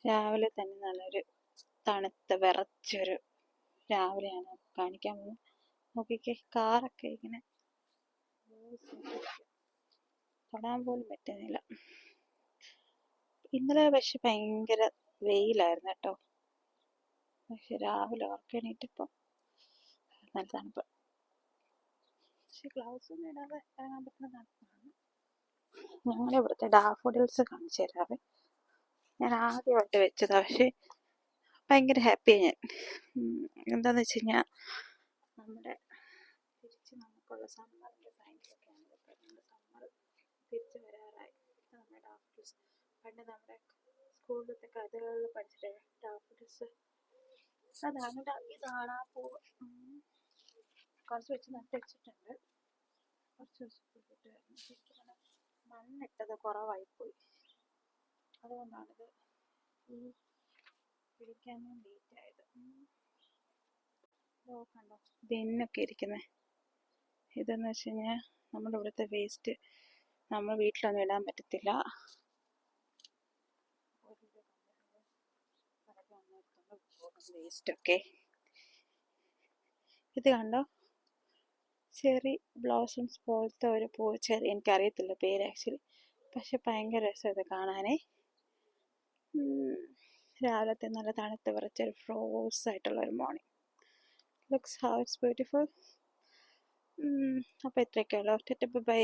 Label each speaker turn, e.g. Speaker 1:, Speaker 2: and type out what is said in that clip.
Speaker 1: രാവിലെ തന്നെ നല്ലൊരു തണുത്ത വിറച്ചൊരു രാവിലെയാണ് കാണിക്കാൻ പോകുന്നത്. നോക്കിക്കേ, കാറൊക്കെ ഇങ്ങനെ തൊടാൻ പോലും പറ്റുന്നില്ല. ഇന്നലെ പക്ഷെ ഭയങ്കര വെയിലായിരുന്നു കേട്ടോ. പക്ഷെ രാവിലെ ഉറക്കെണീറ്റപ്പം നല്ല തണുപ്പ്. പക്ഷെ ഗ്ലൗസ് ഒന്നും ഇടാതെ ഇറങ്ങാൻ പറ്റുന്ന തണുപ്പാണ്. ഞങ്ങളുടെ ഇവിടുത്തെ ഡാഫോഡിൽസ് കാണിച്ചു തരാവേ. ഞാൻ ആദ്യമായിട്ട് വെച്ചതാ, പക്ഷെ ഭയങ്കര ഹാപ്പിയാണ് ഞാൻ. എന്താന്ന് വെച്ച് കഴിഞ്ഞാൽ നമ്മുടെ തിരിച്ച് നമുക്കുള്ള സമ്മറിൻ്റെ ടൈമിലൊക്കെയാണ് ഇതൊക്കെ. നമ്മുടെ സമ്മർ തിരിച്ച് വരാറായി. നമ്മുടെ ഡാഫോഡിൽസ് പണ്ട് നമ്മുടെ സ്കൂളിലത്തെ കഥകളിൽ പഠിച്ചിട്ട് ഡാഫോഡിൽസ് അതാണ്. ഇതാണ് ആ പൂവ്. കുറച്ച് വെച്ച് നട്ട് വെച്ചിട്ടുണ്ട്. കുറച്ച് വെച്ചിട്ട് മണ്ണിട്ടത് കുറവായിപ്പോയി. അതുകൊണ്ടാണിത് പിടിക്കാനും ലേറ്റ് ആയത്. കണ്ടോ ബിന്നൊക്കെ ഇരിക്കുന്നത്. ഇതെന്ന് വെച്ച് കഴിഞ്ഞാൽ നമ്മുടെ ഇവിടുത്തെ വേസ്റ്റ് നമ്മൾ വീട്ടിലൊന്നും ഇടാൻ പറ്റത്തില്ല. വേസ്റ്റൊക്കെ ഇത് കണ്ടോ, ചെറി ബ്ലോസംസ് പോലത്തെ ഒരു പൂ. ചെറി എനിക്കറിയത്തില്ല പേര് ആക്ച്വലി, പക്ഷെ ഭയങ്കര രസം ഇത് കാണാനേ. രാവിലത്തെ നല്ല തണുത്ത് വിറച്ചൊരു ഫ്രോസ് ആയിട്ടുള്ള ഒരു morning. Looks how it's beautiful. അപ്പോൾ ഇത്രയൊക്കെയുള്ളൂ. ബൈ.